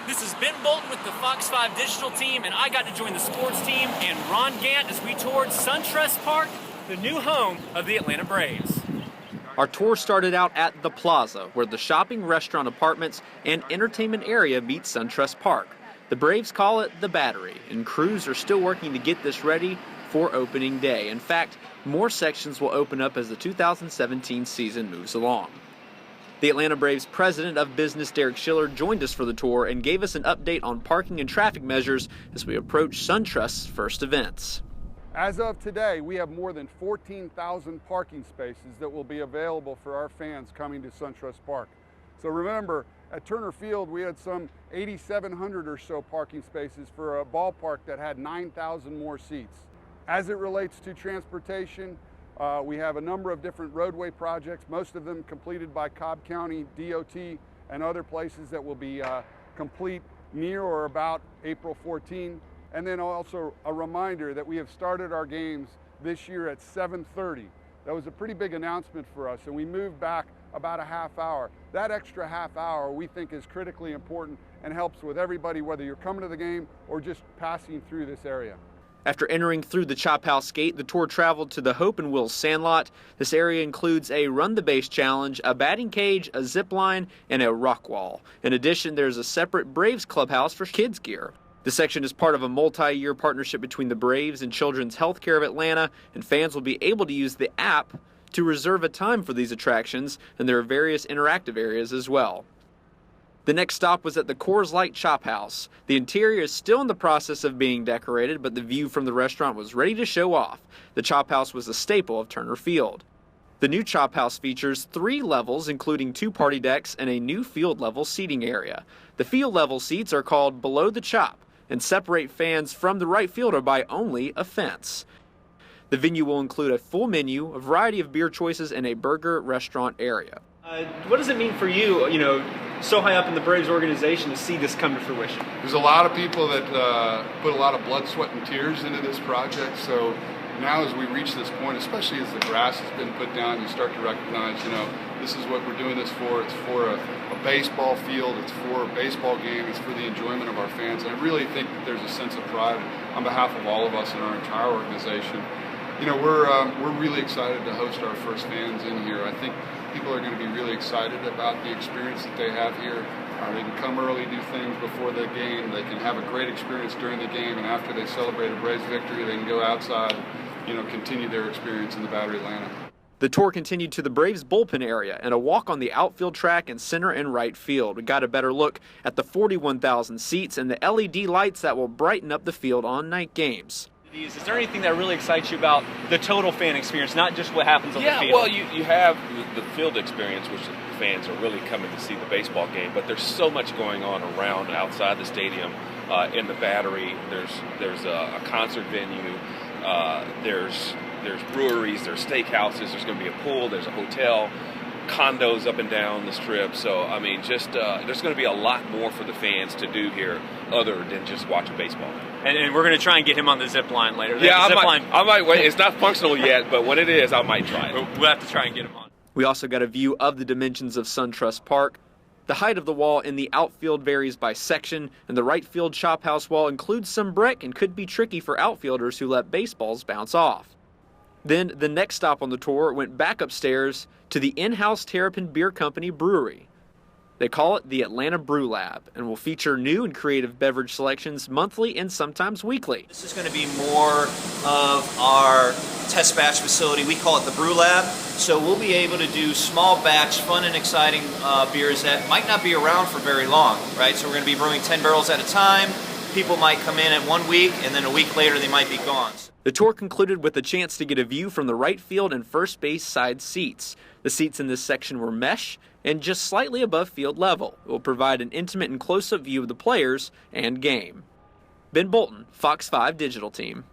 This is Ben Bolton with the Fox 5 digital team, and I got to join the sports team and Ron Gant as we toured SunTrust Park, the new home of the Atlanta Braves. Our tour started out at the Plaza, where the shopping, restaurant, apartments, and entertainment area meets SunTrust Park. The Braves call it the Battery, and crews are still working to get this ready for opening day. In fact, more sections will open up as the 2017 season moves along. The Atlanta Braves president of business, Derek Schiller, joined us for the tour and gave us an update on parking and traffic measures as we approach SunTrust's first events. As of today, we have more than 14,000 parking spaces that will be available for our fans coming to SunTrust Park. So remember, at Turner Field, we had some 8,700 or so parking spaces for a ballpark that had 9,000 more seats. As it relates to transportation, we have a number of different roadway projects, most of them completed by Cobb County, DOT, and other places that will be complete near or about April 14. And then also a reminder that we have started our games this year at 7:30. That was a pretty big announcement for us, and we moved back about a half hour. That extra half hour we think is critically important and helps with everybody, whether you're coming to the game or just passing through this area. After entering through the Chop House gate, the tour traveled to the Hope and Wills Sandlot. This area includes a Run the Base challenge, a batting cage, a zip line, and a rock wall. In addition, there's a separate Braves clubhouse for kids gear. The section is part of a multi-year partnership between the Braves and Children's Healthcare of Atlanta, and fans will be able to use the app to reserve a time for these attractions, and there are various interactive areas as well. The next stop was at the Coors Light Chop House. The interior is still in the process of being decorated, but the view from the restaurant was ready to show off. The Chop House was a staple of Turner Field. The new Chop House features 3 levels, including 2 party decks and a new field level seating area. The field level seats are called Below the Chop and separate fans from the right fielder by only a fence. The venue will include a full menu, a variety of beer choices, and a burger restaurant area. What does it mean for you, so high up in the Braves organization, to see this come to fruition? There's a lot of people that put a lot of blood, sweat, and tears into this project. So now as we reach this point, especially as the grass has been put down, you start to recognize, this is what we're doing this for. It's for a baseball field. It's for a baseball game. It's for the enjoyment of our fans. And I really think that there's a sense of pride on behalf of all of us and our entire organization. We're really excited to host our first fans in here. I think people are going to be really excited about the experience that they have here. They can come early, do things before the game. They can have a great experience during the game, and after they celebrate a Braves victory, they can go outside, continue their experience in the Battery Atlanta. The tour continued to the Braves bullpen area and a walk on the outfield track in center and right field. We got a better look at the 41,000 seats and the LED lights that will brighten up the field on night games. Is there anything that really excites you about the total fan experience, not just what happens on the field? Yeah, well, you have the field experience, which the fans are really coming to see the baseball game, but there's so much going on around outside the stadium, in the Battery. There's a concert venue, there's breweries, there's steakhouses, there's going to be a pool, there's a hotel, condos up and down the strip. So, there's going to be a lot more for the fans to do here other than just watch a baseball game. And we're going to try and get him on the zip line later. Yeah, I might wait. It's not functional yet, but when it is, I might try it. We'll have to try and get him on. We also got a view of the dimensions of SunTrust Park. The height of the wall in the outfield varies by section, and the right field Chop House wall includes some brick and could be tricky for outfielders who let baseballs bounce off. Then the next stop on the tour went back upstairs to the in-house Terrapin Beer Company brewery. They call it the Atlanta Brew Lab and will feature new and creative beverage selections monthly and sometimes weekly. This is going to be more of our test batch facility. We call it the Brew Lab. So we'll be able to do small batch, fun and exciting beers that might not be around for very long, right? So we're going to be brewing 10 barrels at a time. People might come in at 1 week, and then a week later they might be gone. The tour concluded with a chance to get a view from the right field and first base side seats. The seats in this section were mesh and just slightly above field level. It will provide an intimate and close-up view of the players and game. Ben Bolton, Fox 5 Digital Team.